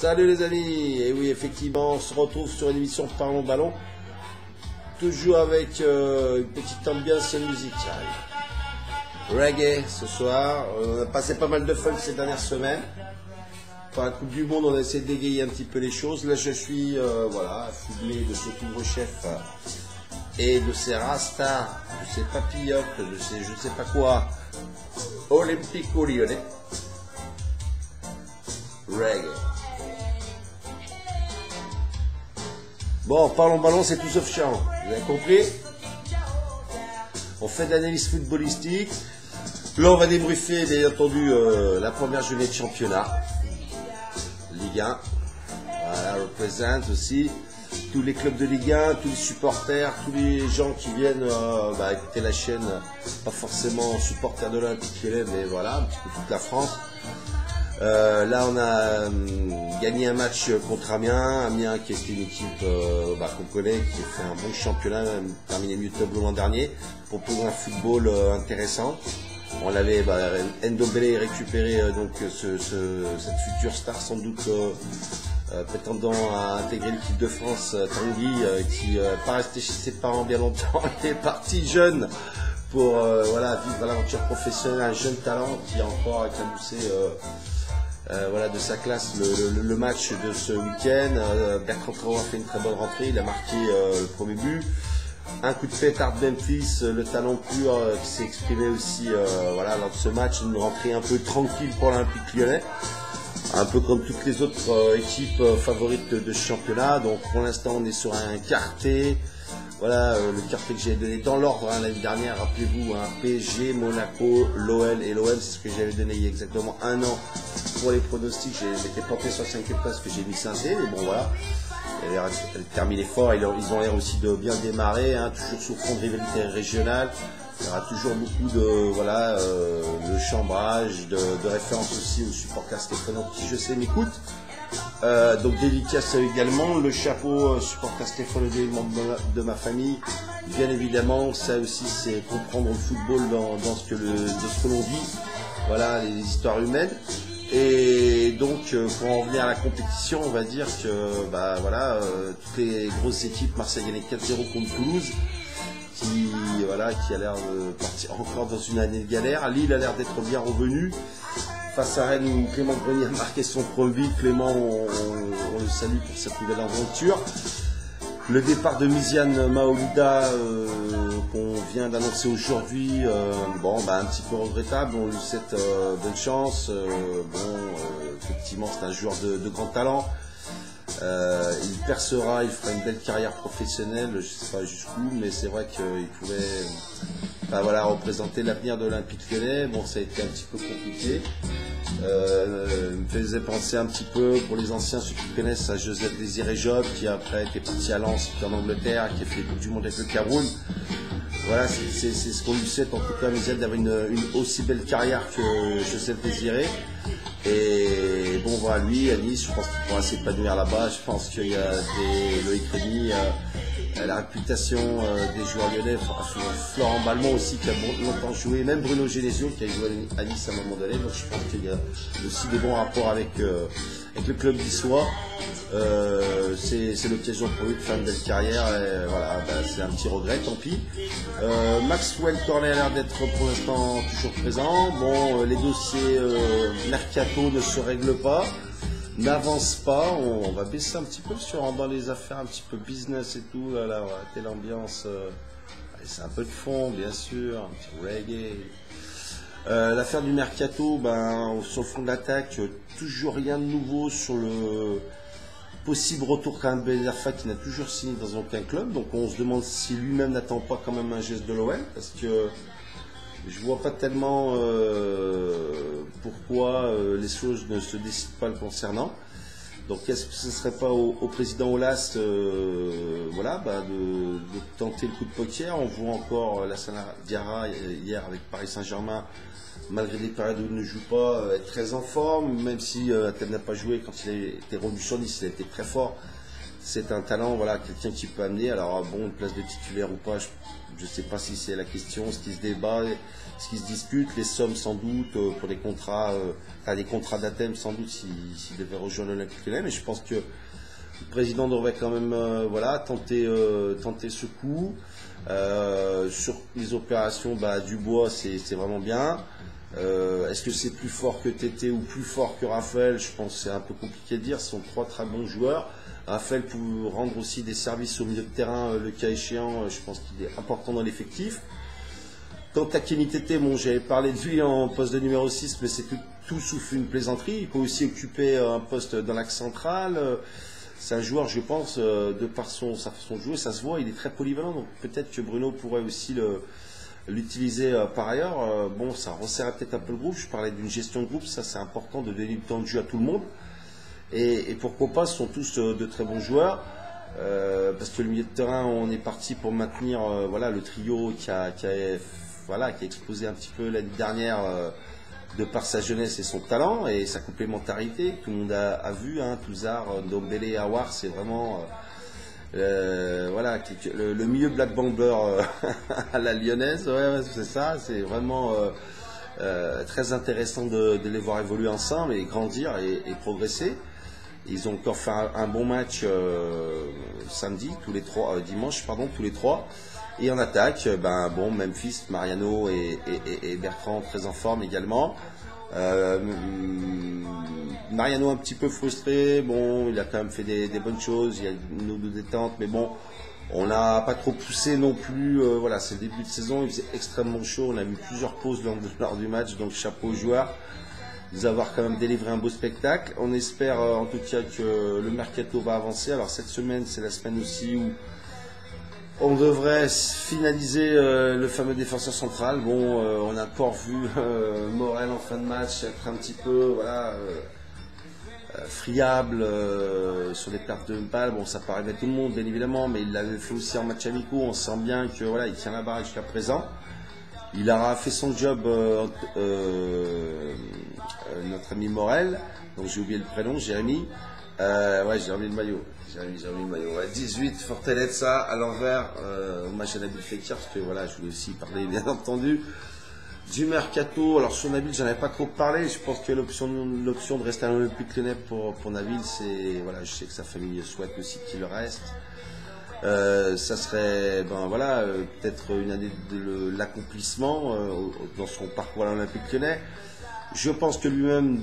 Salut les amis, et oui effectivement on se retrouve sur une émission Parlons Ballon, toujours avec une petite ambiance musicale. Reggae ce soir, on a passé pas mal de fun ces dernières semaines. Pour la Coupe du Monde on a essayé de dégayer un petit peu les choses. Là je suis voilà, affublé de ce couvre-chef et de ces rastas, de ces papillotes, de ces je sais pas quoi, Olympico Lyonnais. Reggae. Bon, Parlons Ballon, c'est tout sauf chiant. Vous avez compris? On fait de l'analyse footballistique. Là, on va débriefer, bien entendu, la première journée de championnat. Ligue 1. Voilà, représente aussi tous les clubs de Ligue 1, tous les supporters, tous les gens qui viennent écouter la chaîne. Pas forcément supporters de l'Olympique Lyonnais, mais voilà, un petit peu toute la France. Là on a gagné un match contre Amiens, Amiens qui est une équipe qu'on connaît, qui a fait un bon championnat, terminé mieux de tableau l'an dernier, propose un football intéressant. On l'avait Ndombele récupéré donc cette future star sans doute prétendant à intégrer l'équipe de France, Tanguy qui n'est pas resté chez ses parents bien longtemps, il est parti jeune pour vivre l'aventure professionnelle, un jeune talent qui a encore éclaboussé de sa classe le match de ce week-end. Bertrand Traoré a fait une très bonne rentrée, il a marqué le premier but. Un coup de pétard de Memphis, le talent pur qui s'est exprimé aussi lors de ce match, une rentrée un peu tranquille pour l'Olympique Lyonnais, un peu comme toutes les autres équipes favorites de ce championnat. Donc pour l'instant on est sur un quartet. Voilà le quartier que j'avais donné dans l'ordre l'année dernière, rappelez-vous, PSG, Monaco, l'OL et l'OM, c'est ce que j'avais donné il y a exactement un an pour les pronostics. J'étais planté sur la 5e place que j'ai mis Saint-Étienne, mais bon voilà, elle terminait fort, ils ont l'air aussi de bien démarrer, toujours sous fond de rivalité régionale. Il y aura toujours beaucoup de chambrage, de références aussi aux supporters stéphanois qui je sais m'écoutent. Donc dédicace également, le chapeau supporter stéphanois des membres de ma famille. Bien évidemment, ça aussi c'est comprendre le football dans ce que l'on vit, voilà, les histoires humaines. Et donc pour en venir à la compétition, on va dire que toutes les grosses équipes, Marseille gagnait 4-0 contre Toulouse, qui a l'air de partir encore dans une année de galère. Lille a l'air d'être bien revenu. Face à Rennes où Clément Grenier a marqué son premier but. Clément, on le salue pour cette nouvelle aventure. Le départ de Miziane Maolida qu'on vient d'annoncer aujourd'hui, un petit peu regrettable. On lui souhaite bonne chance. Effectivement, c'est un joueur de grand talent. Il percera, il fera une belle carrière professionnelle, je ne sais pas jusqu'où, mais c'est vrai qu'il pouvait représenter l'avenir de l'Olympique Lyonnais. Bon, ça a été un petit peu compliqué. Me faisait penser un petit peu, pour les anciens, ceux qui connaissent, à Joseph Désiré Job, qui après était parti à Lens, qui est en Angleterre, qui a fait le Coupe du Monde avec le Cameroun. Voilà, c'est ce qu'on lui souhaite en tout cas, Miziane, d'avoir une aussi belle carrière que Joseph Désiré. Et bon, voilà, lui, à Nice, je pense qu'il pourra s'épanouir là-bas. Je pense qu'il y a Loïc Rémy, la réputation des joueurs lyonnais, Florent Balmont aussi, qui a longtemps joué, même Bruno Genesio, qui a joué à Nice à un moment donné. Donc je pense qu'il y a aussi des bons rapports avec le club niçois. C'est l'occasion pour lui de faire une belle carrière. Et c'est un petit regret, tant pis. Maxwell Cornet a l'air d'être pour l'instant toujours présent. Bon, les dossiers mercato ne se règlent pas, n'avancent pas. On va baisser un petit peu dans les affaires un petit peu business et tout. Là, quelle ambiance. C'est un peu de fond, bien sûr, un petit reggae. L'affaire du mercato, sur le fond de l'attaque, toujours rien de nouveau sur le possible retour quand même Ben Arfa qui n'a toujours signé dans aucun club. Donc on se demande si lui-même n'attend pas quand même un geste de l'OM, parce que je vois pas tellement pourquoi les choses ne se décident pas le concernant. Donc est-ce que ce ne serait pas au président Aulas de tenter le coup de poker? On voit encore Lassana Diarra hier avec Paris Saint-Germain, malgré des périodes où il ne joue pas, être très en forme, même si Athènes n'a pas joué quand il a été revenu sur Nice, il a été très fort. C'est un talent, quelqu'un qui peut amener. Alors une place de titulaire ou pas, je ne sais pas si c'est la question, ce qui se débat. ce qui se discute, les sommes sans doute pour des contrats d'ATEM sans doute s'il devait rejoindre l'Olympique Lyonnais, mais je pense que le président devrait quand même voilà, tenter ce coup. Sur les opérations, Dubois c'est vraiment bien. Est-ce que c'est plus fort que Tété ou plus fort que Raphaël? Je pense que c'est un peu compliqué de dire, ce sont trois très bons joueurs. Raphaël peut rendre aussi des services au milieu de terrain, le cas échéant, je pense qu'il est important dans l'effectif. Quant à Kenny Tété, bon, j'avais parlé de lui en poste de numéro 6, mais c'est tout sauf une plaisanterie. Il peut aussi occuper un poste dans l'axe central. C'est un joueur, je pense, de par sa façon de jouer, ça se voit, il est très polyvalent. Donc peut-être que Bruno pourrait aussi l'utiliser par ailleurs. Bon, ça resserrait peut-être un peu le groupe. Je parlais d'une gestion de groupe, ça c'est important de donner du temps de jeu à tout le monde. Et pourquoi pas, ce sont tous de très bons joueurs. Parce que le milieu de terrain, on est parti pour maintenir voilà, le trio qui a explosé un petit peu l'année dernière de par sa jeunesse et son talent et sa complémentarité. Tout le monde a vu, hein, Touzard, Ndombele et Aouar, c'est vraiment voilà, le milieu Black Bomber à la lyonnaise, ouais, c'est ça, c'est vraiment très intéressant de les voir évoluer ensemble et grandir et progresser. Ils ont encore fait un bon match dimanche, tous les trois. Et en attaque, Memphis, Mariano et Bertrand très en forme également. Mariano un petit peu frustré, bon, il a quand même fait des bonnes choses, il y a une ou deux détentes, mais bon, on n'a pas trop poussé non plus. Voilà, c'est le début de saison, il faisait extrêmement chaud, on a eu plusieurs pauses lors du match, donc chapeau aux joueurs. Nous avoir quand même délivré un beau spectacle. On espère en tout cas que le mercato va avancer. Alors cette semaine, c'est la semaine aussi où on devrait finaliser le fameux défenseur central. Bon, on a encore vu Morel en fin de match être un petit peu friable sur les pertes de balles. Bon, ça paraît à tout le monde, bien évidemment, mais il l'avait fait aussi en match amicaux. On sent bien que voilà, il tient la barre jusqu'à présent. Il aura fait son job, notre ami Morel, donc j'ai oublié le prénom, Jérémy. Ouais, j'ai remis le maillot. Ouais, 18, Fortaleza à l'envers, hommage à Nabil Fekir, parce que voilà, je voulais aussi parler, bien entendu, du mercato. Alors sur Nabil, j'en avais pas trop parlé. Je pense que l'option de rester à l'Olympique Lyonnais pour Nabil, c'est voilà, je sais que sa famille souhaite aussi qu'il reste. Ça serait peut-être une année de l'accomplissement dans son parcours à l'Olympique Lyonnais. Je pense que lui-même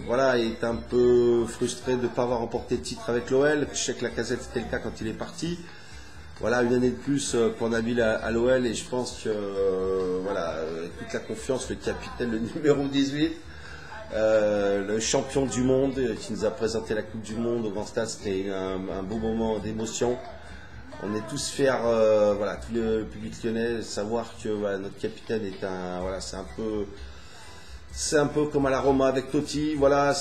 est un peu frustré de ne pas avoir remporté de titre avec l'OL. Je sais que Lacazette c'était le cas quand il est parti. Voilà, une année de plus pour Nabil à l'OL et je pense que toute la confiance, le capitaine, le numéro 18, le champion du monde qui nous a présenté la Coupe du Monde au Grand Stade, c'était un beau moment d'émotion. On est tous fiers, tout le public lyonnais, savoir que notre capitaine est c'est un peu comme à la Roma avec Totti. Voilà,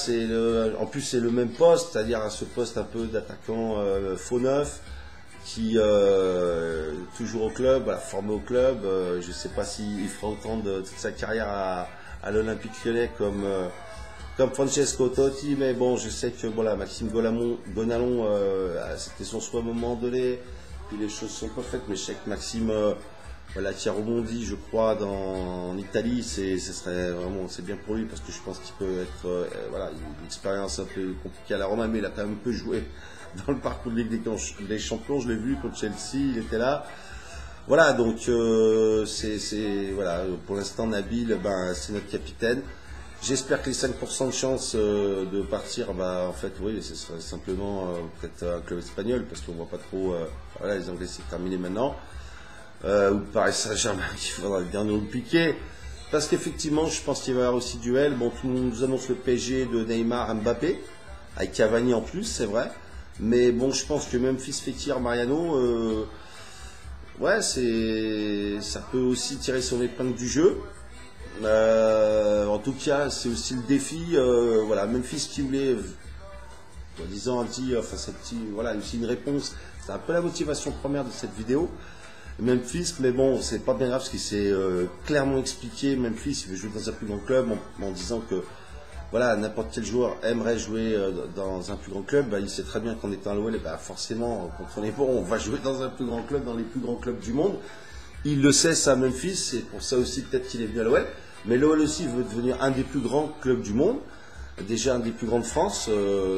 en plus c'est le même poste, c'est-à-dire à ce poste un peu d'attaquant faux neuf qui toujours au club, formé au club. Je ne sais pas s'il fera autant de toute sa carrière à l'Olympique Lyonnais comme Francesco Totti, mais bon, je sais que Maxime Gonalon, c'était son souhait à un moment donné. Puis les choses sont pas faites, mais je sais que Maxime qui a rebondi, je crois, en Italie, c'est bien pour lui parce que je pense qu'il peut être, une expérience un peu compliquée à la Roma, mais il a quand même un peu joué dans le parcours de Ligue des Champions. Je l'ai vu contre Chelsea, il était là. Voilà, donc pour l'instant Nabil, c'est notre capitaine. J'espère que les 5% de chance de partir, en fait, oui, ce serait simplement peut-être un club espagnol, parce qu'on ne voit pas trop, les Anglais c'est terminé maintenant, ou Paris Saint-Germain qui faudra bien nous le piquer, parce qu'effectivement, je pense qu'il va y avoir aussi duel. Bon, tout le monde nous annonce le PSG de Neymar, Mbappé, avec Cavani en plus, c'est vrai, mais bon, je pense que Memphis, Fekir, Mariano, ça peut aussi tirer son épingle du jeu. En tout cas, c'est aussi le défi. Memphis qui voulait, disant aussi une réponse. C'est un peu la motivation première de cette vidéo. Memphis, mais bon, c'est pas bien grave parce qu'il s'est clairement expliqué. Memphis, il veut jouer dans un plus grand club en disant que n'importe quel joueur aimerait jouer dans un plus grand club. Il sait très bien qu'en étant à l'OL, forcément, quand on est bon, on va jouer dans un plus grand club, dans les plus grands clubs du monde. Il le sait, ça, Memphis, c'est pour ça aussi peut-être qu'il est venu à l'OL. Mais l'OL aussi veut devenir un des plus grands clubs du monde, déjà un des plus grands de France.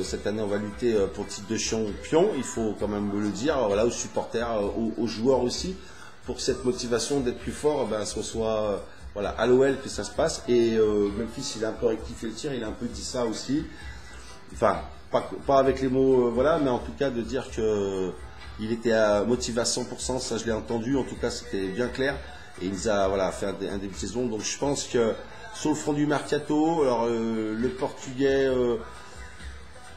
Cette année, on va lutter pour le titre de champion, il faut quand même le dire, voilà, aux supporters, aux joueurs aussi, pour que cette motivation d'être plus fort, ben, ce soit voilà, à l'OL que ça se passe. Et Memphis, il a un peu rectifié le tir, il a un peu dit ça aussi. Enfin, pas avec les mots, voilà, mais en tout cas de dire que il était motivé à 100%, ça je l'ai entendu, en tout cas c'était bien clair. Et il nous a voilà, fait un début de saison. Donc je pense que sur le front du mercato, alors le Portugais,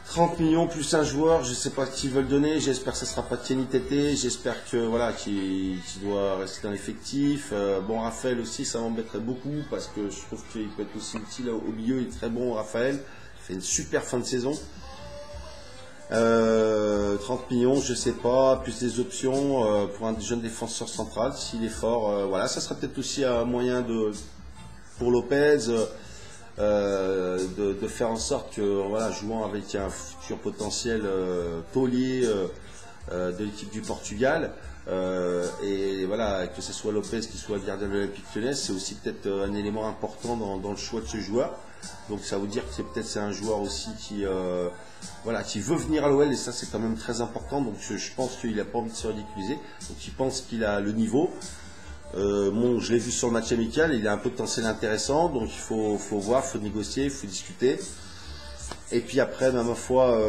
30 millions plus un joueur, je ne sais pas qui veulent donner. J'espère que ce ne sera pas Kenny Tété. J'espère que voilà, qu'il doit rester dans l'effectif. Bon, Raphaël aussi, ça m'embêterait beaucoup parce que je trouve qu'il peut être aussi utile au milieu. Il est très bon, Raphaël. Il fait une super fin de saison. 30 millions, je sais pas, plus des options pour un jeune défenseur central, s'il est fort, voilà, ça sera peut-être aussi un moyen pour Lopez de faire en sorte que, voilà, jouant avec un futur potentiel taulier de l'équipe du Portugal, et voilà, que ce soit Lopez qui soit gardien de l'Olympique Lyonnais, c'est aussi peut-être un élément important dans le choix de ce joueur. Donc ça veut dire que c'est un joueur aussi qui voilà, qui veut venir à l'OL, et ça c'est quand même très important. Donc je pense qu'il n'a pas envie de se ridiculiser, donc il pense qu'il a le niveau. Bon, je l'ai vu sur le match amical, il a un potentiel intéressant, donc il faut voir, il faut négocier, il faut discuter. Et puis après, ma foi,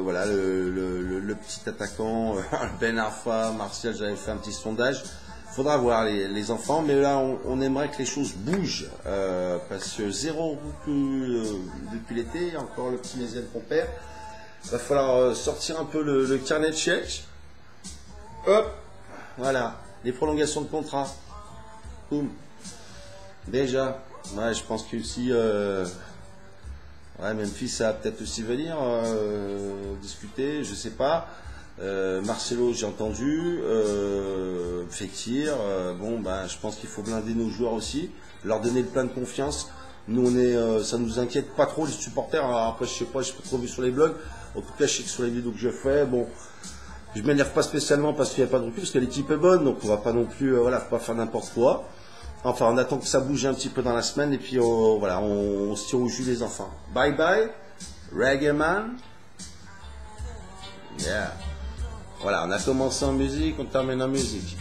voilà, le petit attaquant Ben Arfa, Martial, j'avais fait un petit sondage. Faudra voir les enfants, mais là on aimerait que les choses bougent, parce que zéro depuis l'été, encore le petit Méziane qu'on perd. Il va falloir sortir un peu le carnet de chèques. Hop, voilà, les prolongations de contrat. Boum. Déjà, ouais, je pense que aussi, ouais, Memphis, ça va peut-être aussi venir discuter, je sais pas. Marcelo, j'ai entendu, Fekir, bon, ben, je pense qu'il faut blinder nos joueurs aussi, leur donner le plein de confiance. Nous, ça nous inquiète pas trop les supporters. Alors après, je sais pas, je peux trop vu sur les blogs. En tout cas, je sais que sur les vidéos que je fais, bon, je m'énerve pas spécialement parce qu'il n'y a pas de recul, parce que l'équipe est bonne, donc on va pas non plus, voilà, faut pas faire n'importe quoi. Enfin, on attend que ça bouge un petit peu dans la semaine, et puis voilà, on se tire au jus les enfants. Bye bye, Reggae Man. Yeah. Voilà, on a commencé en musique, on termine en musique.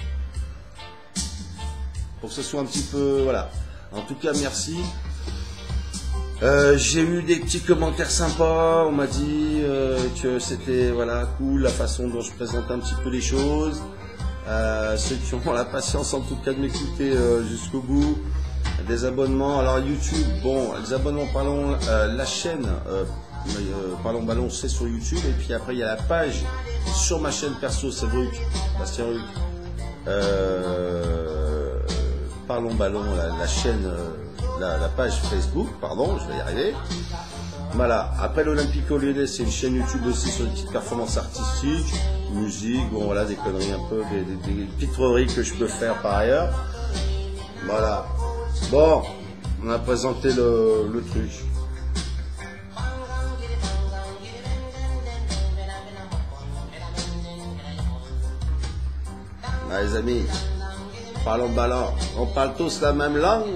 Pour que ce soit un petit peu, voilà. En tout cas, merci. J'ai eu des petits commentaires sympas. On m'a dit que c'était voilà cool la façon dont je présente un petit peu les choses. Ceux qui ont la patience en tout cas de m'écouter jusqu'au bout. Des abonnements. Alors YouTube, bon, les abonnements, parlons, la chaîne Parlons Ballon, c'est sur YouTube. Et puis après, il y a la page sur ma chaîne perso, c'est Ruc, Bastien Ruc. Parlons Ballon, la chaîne, la page Facebook, pardon, je vais y arriver. Voilà, après l'Olympico Lyonnais, c'est une chaîne YouTube aussi sur une petite performance artistique, musique, bon voilà, des conneries un peu, des pitreries que je peux faire par ailleurs. Voilà. Bon, on a présenté le truc. Ah, les amis, parlons ballon, on parle tous la même langue.